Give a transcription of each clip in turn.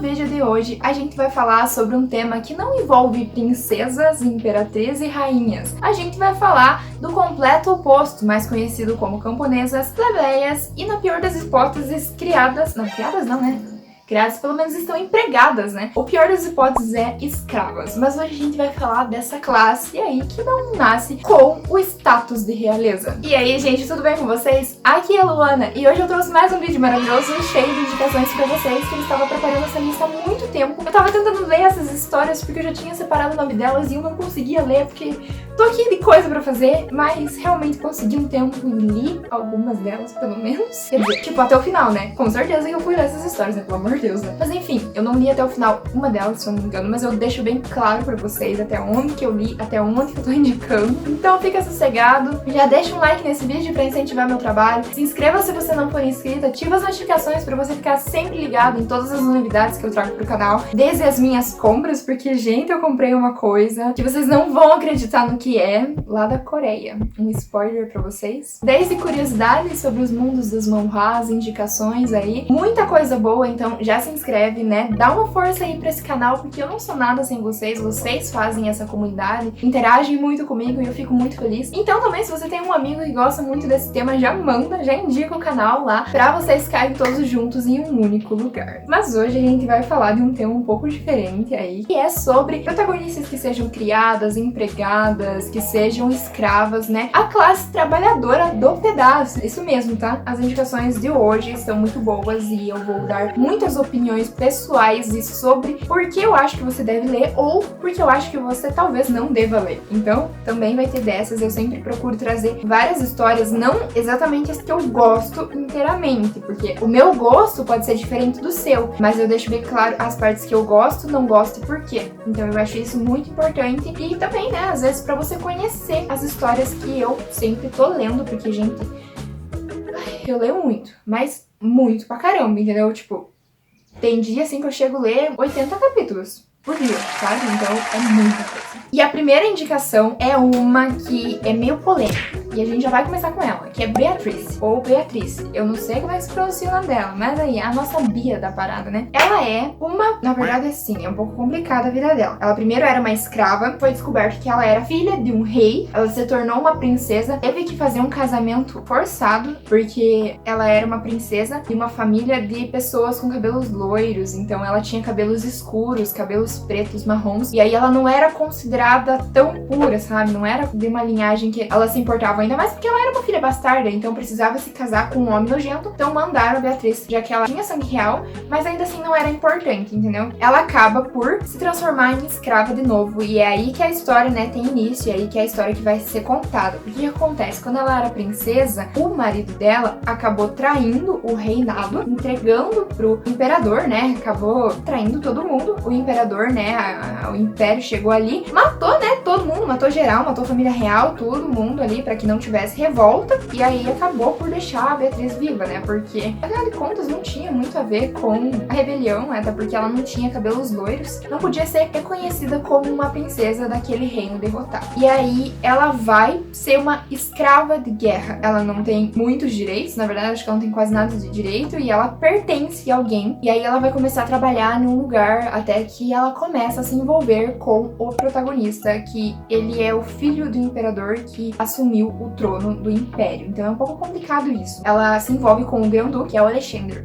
vídeo de hoje a gente vai falar sobre um tema que não envolve princesas, imperatrizes e rainhas. A gente vai falar do completo oposto, mais conhecido como camponesas, plebeias e, na pior das hipóteses, criadas não, né? Criadas pelo menos estão empregadas, né? O pior das hipóteses é escravas. Mas hoje a gente vai falar dessa classe aí que não nasce com o status de realeza. E aí, gente, tudo bem com vocês? Aqui é a Luana e hoje eu trouxe mais um vídeo maravilhoso cheio de indicações pra vocês, que eu estava preparando essa lista há muito tempo. Eu tava tentando ler essas histórias porque eu já tinha separado o nome delas e eu não conseguia ler porque tô aqui de coisa pra fazer, mas realmente consegui um tempo e li algumas delas, pelo menos. Quer dizer, tipo, até o final, né? Com certeza que eu fui ler essas histórias, né? Pelo amor de Deus, né? Mas enfim, eu não li até o final uma delas, se eu não me engano, mas eu deixo bem claro pra vocês até onde que eu li, até onde que eu tô indicando. Então fica sossegado, já deixa um like nesse vídeo pra incentivar meu trabalho, se inscreva se você não for inscrito, ativa as notificações pra você ficar sempre ligado em todas as novidades que eu trago pro canal, desde as minhas compras, porque, gente, eu comprei uma coisa que vocês não vão acreditar no que é, lá da Coreia. Um spoiler pra vocês. Desde curiosidades sobre os mundos dos manhwas, indicações aí, muita coisa boa, então já se inscreve, né? Dá uma força aí pra esse canal, porque eu não sou nada sem vocês, vocês fazem essa comunidade, interagem muito comigo e eu fico muito feliz. Então também, se você tem um amigo que gosta muito desse tema, já manda, já indica o canal lá, pra vocês ficarem todos juntos em um único lugar. Mas hoje a gente vai falar de um tema um pouco diferente aí, que é sobre protagonistas que sejam criadas, empregadas, que sejam escravas, né? A classe trabalhadora do pedaço. Isso mesmo, tá? As indicações de hoje são muito boas e eu vou dar muitas opiniões pessoais e sobre por que eu acho que você deve ler ou porque eu acho que você talvez não deva ler. Então, também vai ter dessas. Eu sempre procuro trazer várias histórias, não exatamente as que eu gosto inteiramente, porque o meu gosto pode ser diferente do seu, mas eu deixo bem claro as partes que eu gosto, não gosto e por quê. Então eu acho isso muito importante e também, né, às vezes pra você conhecer as histórias que eu sempre tô lendo, porque, gente, eu leio muito, mas muito pra caramba, entendeu? Tipo, tem dia assim que eu chego a ler 80 capítulos por dia, sabe? Então é muita coisa. E a primeira indicação é uma que é meio polêmica. E a gente já vai começar com ela, que é Beatriz, ou Beatriz. Eu não sei como é que se pronuncia o nome dela, mas aí é a nossa Bia da parada, né? Ela é uma... Na verdade, assim, é um pouco complicada a vida dela. Ela primeiro era uma escrava, foi descoberto que ela era filha de um rei, ela se tornou uma princesa, teve que fazer um casamento forçado, porque ela era uma princesa de uma família de pessoas com cabelos loiros, então ela tinha cabelos escuros, cabelos pretos, marrons, e aí ela não era considerada tão pura, sabe? Não era de uma linhagem que ela se importava, ainda mais porque ela era uma filha bastarda, então precisava se casar com um homem nojento, então mandaram a Beatriz, já que ela tinha sangue real, mas ainda assim não era importante, entendeu? Ela acaba por se transformar em escrava de novo, e é aí que a história, né, tem início, é aí que é a história que vai ser contada. O que acontece? Quando ela era princesa, o marido dela acabou traindo o reinado, entregando pro imperador, né, acabou traindo todo mundo, o imperador, né, o império chegou ali, matou, né, todo mundo, matou geral, matou a família real, todo mundo ali, pra que não tivesse revolta, e aí acabou por deixar a Beatriz viva, né, porque, afinal de contas, não tinha muito a ver com a rebelião, até porque ela não tinha cabelos loiros, não podia ser reconhecida como uma princesa daquele reino derrotado. E aí ela vai ser uma escrava de guerra, ela não tem muitos direitos, na verdade, acho que ela não tem quase nada de direito, e ela pertence a alguém, e aí ela vai começar a trabalhar num lugar até que ela começa a se envolver com o protagonista, que ele é o filho do imperador que assumiu o trono do império. Então é um pouco complicado isso. Ela se envolve com o Grão-Duque, que é o Alexander.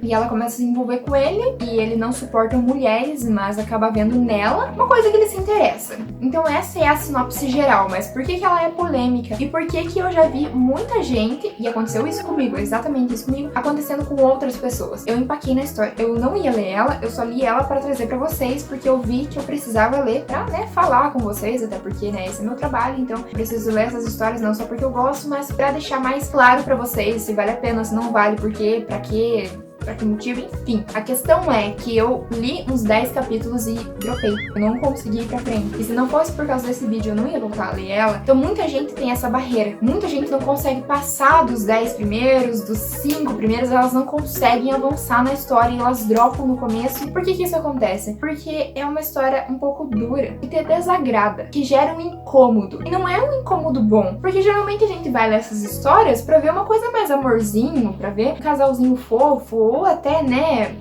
E ela começa a se envolver com ele, e ele não suporta mulheres, mas acaba vendo nela uma coisa que ele se interessa. Então essa é a sinopse geral, mas por que ela é polêmica? E por que eu já vi muita gente, e aconteceu isso comigo, exatamente isso comigo, acontecendo com outras pessoas. Eu empaquei na história, eu não ia ler ela, eu só li ela pra trazer pra vocês, porque eu vi que eu precisava ler pra, né, falar com vocês, até porque, né, esse é meu trabalho, então eu preciso ler essas histórias não só porque eu gosto, mas pra deixar mais claro pra vocês se vale a pena, se não vale, porque, pra quê, pra que motivo, enfim. A questão é que eu li uns 10 capítulos e dropei. Eu não consegui ir pra frente. E se não fosse por causa desse vídeo, eu não ia voltar a ler ela. Então muita gente tem essa barreira. Muita gente não consegue passar dos 10 primeiros, dos 5 primeiros, elas não conseguem avançar na história e elas dropam no começo. E por que isso acontece? Porque é uma história um pouco dura, que te desagrada, que gera um incômodo. E não é um incômodo bom, porque geralmente a gente vai ler essas histórias pra ver uma coisa mais amorzinho, pra ver um casalzinho fofo, ou até, né,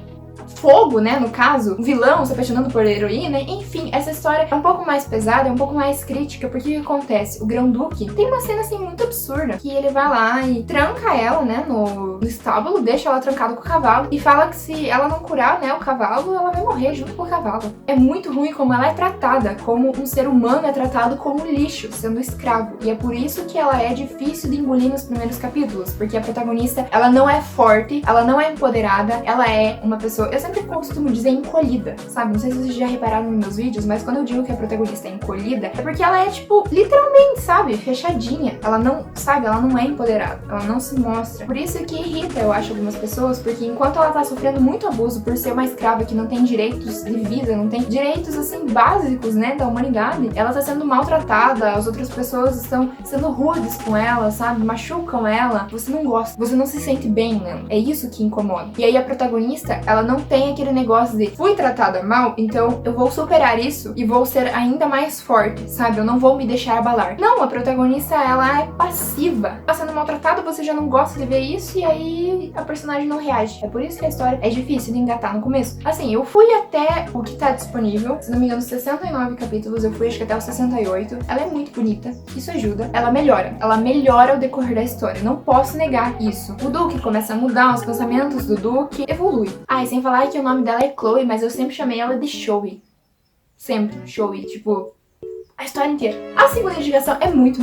fogo, né, no caso, o vilão se apaixonando por heroína. Enfim, essa história é um pouco mais pesada, é um pouco mais crítica, porque o que acontece? O Grão-Duque tem uma cena, assim, muito absurda, que ele vai lá e tranca ela, né, no estábulo, deixa ela trancada com o cavalo, e fala que se ela não curar, né, o cavalo, ela vai morrer junto com o cavalo. É muito ruim como ela é tratada, como um ser humano é tratado como lixo, sendo escravo, e é por isso que ela é difícil de engolir nos primeiros capítulos, porque a protagonista, ela não é forte, ela não é empoderada, ela é uma pessoa... Eu sempre costumo dizer encolhida, sabe? Não sei se vocês já repararam nos meus vídeos, mas quando eu digo que a protagonista é encolhida, é porque ela é, tipo, literalmente, sabe? Fechadinha. Ela não, sabe? Ela não é empoderada. Ela não se mostra. Por isso que irrita, eu acho, algumas pessoas, porque enquanto ela tá sofrendo muito abuso por ser uma escrava que não tem direitos de vida, não tem direitos, assim, básicos, né, da humanidade, ela tá sendo maltratada, as outras pessoas estão sendo rudes com ela, sabe? Machucam ela. Você não gosta. Você não se sente bem, né? É isso que incomoda. E aí a protagonista, ela não tem aquele negócio de fui tratada mal, então eu vou superar isso e vou ser ainda mais forte, sabe? Eu não vou me deixar abalar. Não, a protagonista, ela é passiva. Tá sendo maltratada, você já não gosta de ver isso e aí a personagem não reage. É por isso que a história é difícil de engatar no começo. Assim, eu fui até o que tá disponível, se não me engano, 69 capítulos, eu fui acho que até os 68. Ela é muito bonita, isso ajuda. Ela melhora ao decorrer da história, não posso negar isso. O Duque começa a mudar, os pensamentos do Duque evolui. Ah, e sem falar que o nome dela é Chloe, mas eu sempre chamei ela de Shoei. Sempre, Shoei, tipo, a história inteira. A segunda indicação é muito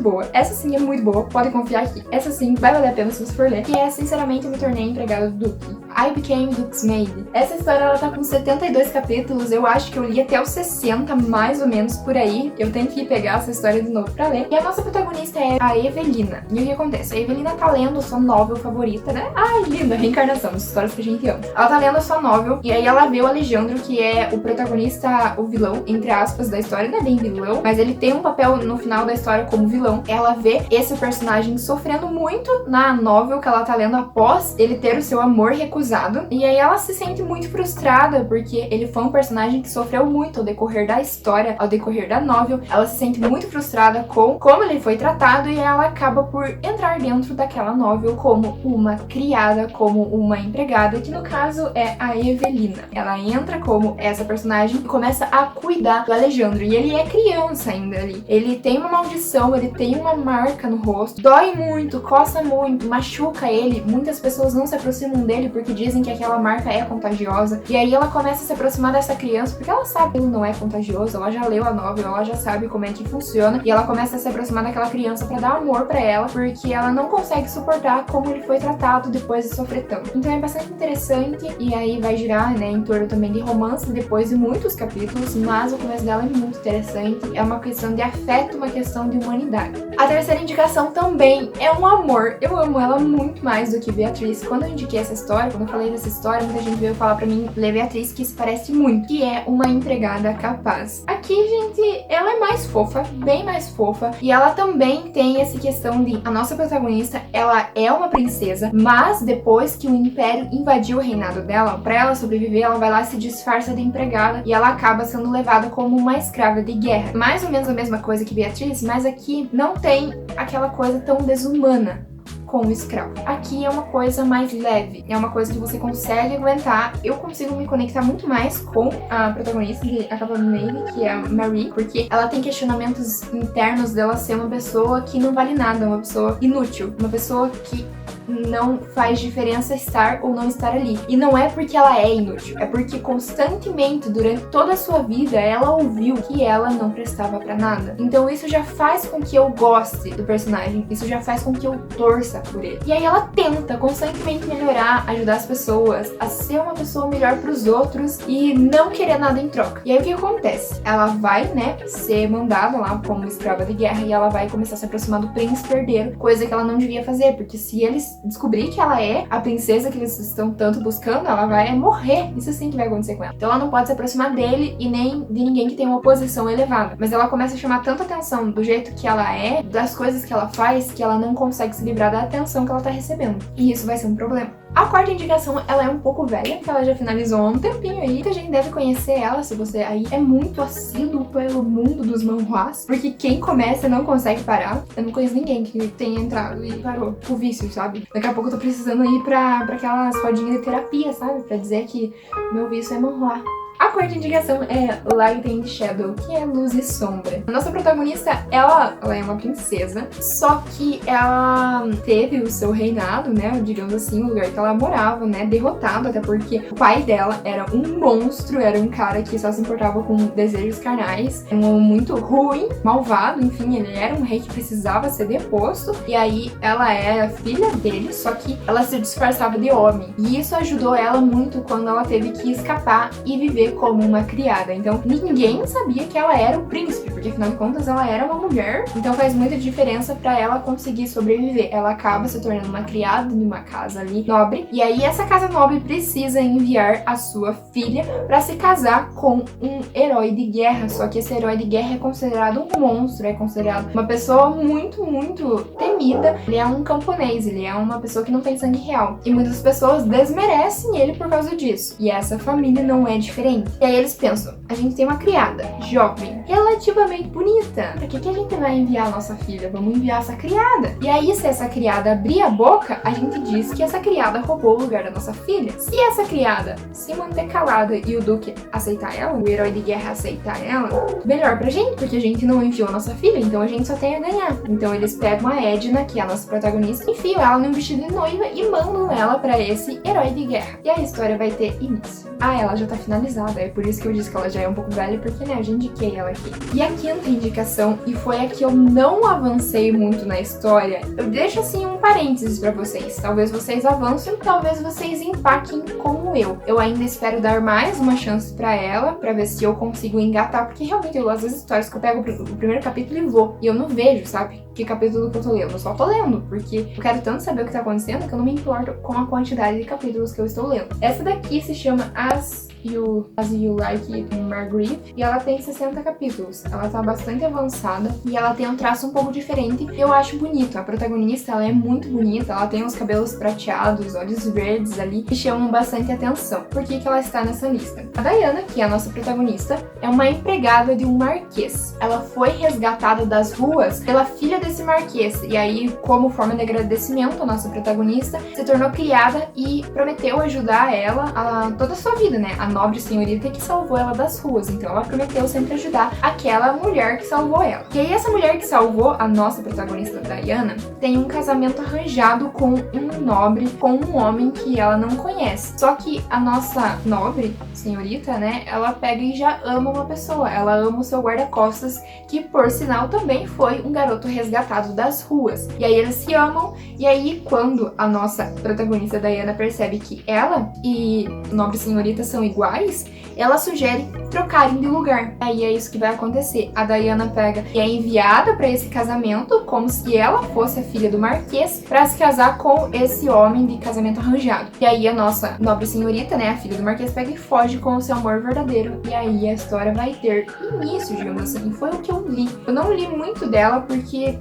boa. Essa sim é muito boa, pode confiar aqui. Essa sim vai valer a pena se você for ler. Que é, sinceramente, eu me tornei empregada do Duque. I Became Duke's Maid. Essa história, ela tá com 72 capítulos, eu acho que eu li até os 60, mais ou menos, por aí. Eu tenho que pegar essa história de novo pra ler. E a nossa protagonista é a Evelina. E o que acontece? A Evelina tá lendo sua novel favorita, né? Ai, linda, reencarnação, das histórias que a gente ama. Ela tá lendo a sua novel, e aí ela vê o Alejandro, que é o protagonista, o vilão, entre aspas, da história. Não é bem vilão, mas ele tem um papel no final da história como vilão. Ela vê esse personagem sofrendo muito na novel que ela tá lendo após ele ter o seu amor recusado. E aí ela se sente muito frustrada, porque ele foi um personagem que sofreu muito ao decorrer da história, ao decorrer da novel. Ela se sente muito frustrada com como ele foi tratado, e ela acaba por entrar dentro daquela novel como uma criada, como uma empregada, que no caso é a Evelina. Ela entra como essa personagem e começa a cuidar do Alejandro, e ele é criança ainda ali. Ele tem uma maldição, ele tem uma marca no rosto, dói muito, coça muito, machuca ele. Muitas pessoas não se aproximam dele porque dizem que aquela marca é contagiosa. E aí ela começa a se aproximar dessa criança porque ela sabe que ele não é contagioso, ela já leu a novel, ela já sabe como é que funciona, e ela começa a se aproximar daquela criança pra dar amor pra ela, porque ela não consegue suportar como ele foi tratado depois de sofrer tanto. Então é bastante interessante, e aí vai girar, né, em torno também de romance depois de muitos capítulos, mas o começo dela é muito interessante, é uma questão de afeto, uma questão de humanidade. A terceira indicação também é um amor. Eu amo ela muito mais do que Beatriz. Quando eu indiquei essa história, quando eu falei dessa história, muita gente veio falar pra mim, ler Beatriz, que se parece muito, que é Uma Empregada Capaz. Aqui, gente, ela é mais fofa, bem mais fofa, e ela também tem essa questão de, a nossa protagonista, ela é uma princesa, mas depois que o Império invadiu o reinado dela, pra ela sobreviver, ela vai lá e se disfarça de empregada, e ela acaba sendo levada como uma escrava de guerra. Mais ou menos a mesma coisa que Beatriz, mas aqui não tem aquela coisa tão desumana com o escravo. Aqui é uma coisa mais leve, é uma coisa que você consegue aguentar. Eu consigo me conectar muito mais com a protagonista de A Capa Maid, que é a Marie, porque ela tem questionamentos internos dela ser uma pessoa que não vale nada, uma pessoa inútil, uma pessoa que não faz diferença estar ou não estar ali. E não é porque ela é inútil, é porque constantemente, durante toda a sua vida, ela ouviu que ela não prestava pra nada. Então isso já faz com que eu goste do personagem, isso já faz com que eu torça por ele. E aí ela tenta constantemente melhorar, ajudar as pessoas, a ser uma pessoa melhor pros outros e não querer nada em troca. E aí o que acontece? Ela vai, né, ser mandada lá como escrava de guerra, e ela vai começar a se aproximar do príncipe herdeiro, coisa que ela não devia fazer, porque se eles descobrir que ela é a princesa que eles estão tanto buscando, ela vai morrer. Isso sim que vai acontecer com ela. Então ela não pode se aproximar dele e nem de ninguém que tem uma posição elevada. Mas ela começa a chamar tanta atenção do jeito que ela é, das coisas que ela faz, que ela não consegue se livrar da atenção que ela tá recebendo. E isso vai ser um problema. A quarta indicação, ela é um pouco velha, porque ela já finalizou há um tempinho aí, que a gente deve conhecer ela, se você aí é muito assíduo pelo mundo dos manhwas, porque quem começa não consegue parar. Eu não conheço ninguém que tenha entrado e parou o vício, sabe? Daqui a pouco eu tô precisando ir pra aquelas rodinhas de terapia, sabe? Pra dizer que meu vício é manhwa. A quarta indicação é Light and Shadow, que é luz e sombra. A nossa protagonista, ela é uma princesa, só que ela teve o seu reinado, né, digamos assim, o lugar que ela morava, né, derrotado, até porque o pai dela era um monstro, era um cara que só se importava com desejos carnais, um homem muito ruim, malvado, enfim, ele era um rei que precisava ser deposto, e aí ela era filha dele, só que ela se disfarçava de homem. E isso ajudou ela muito quando ela teve que escapar e viver como uma criada. Então ninguém sabia que ela era o príncipe, porque afinal de contas ela era uma mulher, então faz muita diferença pra ela conseguir sobreviver. Ela acaba se tornando uma criada de uma casa ali nobre, e aí essa casa nobre precisa enviar a sua filha pra se casar com um herói de guerra, só que esse herói de guerra é considerado um monstro, é considerado uma pessoa muito, muito temida. Ele é um camponês, ele é uma pessoa que não tem sangue real, e muitas pessoas desmerecem ele por causa disso, e essa família não é diferente. E aí eles pensam, a gente tem uma criada jovem, relativamente bonita, pra que a gente vai enviar a nossa filha? Vamos enviar essa criada. E aí, se essa criada abrir a boca, a gente diz que essa criada roubou o lugar da nossa filha. Se essa criada se manter calada e o duque aceitar ela, o herói de guerra aceitar ela, melhor pra gente, porque a gente não enviou a nossa filha, então a gente só tem a ganhar. Então eles pegam a Edna, que é a nossa protagonista, enfiam ela num vestido de noiva e mandam ela pra esse herói de guerra. E a história vai ter início. Ah, ela já tá finalizada, é por isso que eu disse que ela já é um pouco velha, porque, né, eu já indiquei ela aqui. E a quinta indicação, e foi a que eu não avancei muito na história, eu deixo, assim, um parênteses pra vocês. Talvez vocês avancem, talvez vocês empaquem como eu. Eu ainda espero dar mais uma chance pra ela, pra ver se eu consigo engatar, porque realmente eu gosto das histórias que eu pego o primeiro capítulo e vou. E eu não vejo, sabe, que capítulo que eu tô lendo. Eu só tô lendo, porque eu quero tanto saber o que tá acontecendo que eu não me importo com a quantidade de capítulos que eu estou lendo. Essa daqui se chama As You Like It, Marguerite, e ela tem 60 capítulos. Ela tá bastante avançada e ela tem um traço um pouco diferente. Eu acho bonito. A protagonista, ela é muito bonita, ela tem os cabelos prateados, olhos verdes ali, que chamam bastante atenção. Por que ela está nessa lista? A Diana, que é a nossa protagonista, é uma empregada de um marquês. Ela foi resgatada das ruas pela filha desse marquês, e aí, como forma de agradecimento, a nossa protagonista se tornou criada e prometeu ajudar ela a toda a sua vida, né? A nobre senhorita que salvou ela das ruas, então ela prometeu sempre ajudar aquela mulher que salvou ela. E aí essa mulher que salvou a nossa protagonista, Diana, tem um casamento arranjado com um nobre, com um homem que ela não conhece. Só que a nossa nobre senhorita, né, ela pega e já ama uma pessoa, ela ama o seu guarda-costas, que por sinal também foi um garoto resgatado das ruas. E aí eles se amam, e aí quando a nossa protagonista, Diana, percebe que ela e a nobre senhorita são iguais, ela sugere trocarem de lugar. Aí é isso que vai acontecer. A Diana pega e é enviada para esse casamento como se ela fosse a filha do marquês para se casar com esse homem de casamento arranjado. E aí a nossa nobre senhorita, né, a filha do marquês, pega e foge com o seu amor verdadeiro. E aí a história vai ter início, digamos assim. Foi o que eu li. Eu não li muito dela porque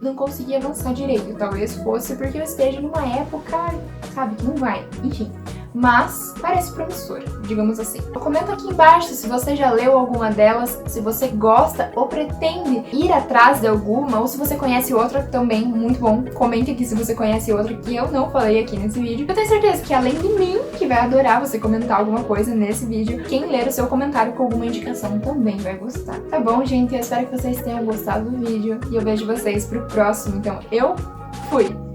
não consegui avançar direito. Talvez fosse porque eu esteja numa época, sabe, que não vai. Enfim. Mas parece promissora, digamos assim. Comenta aqui embaixo se você já leu alguma delas, se você gosta ou pretende ir atrás de alguma, ou se você conhece outra também, muito bom. Comente aqui se você conhece outra que eu não falei aqui nesse vídeo. Eu tenho certeza que além de mim, que vai adorar você comentar alguma coisa nesse vídeo, quem ler o seu comentário com alguma indicação também vai gostar. Tá bom, gente? Eu espero que vocês tenham gostado do vídeo e eu vejo vocês pro próximo. Então, eu fui!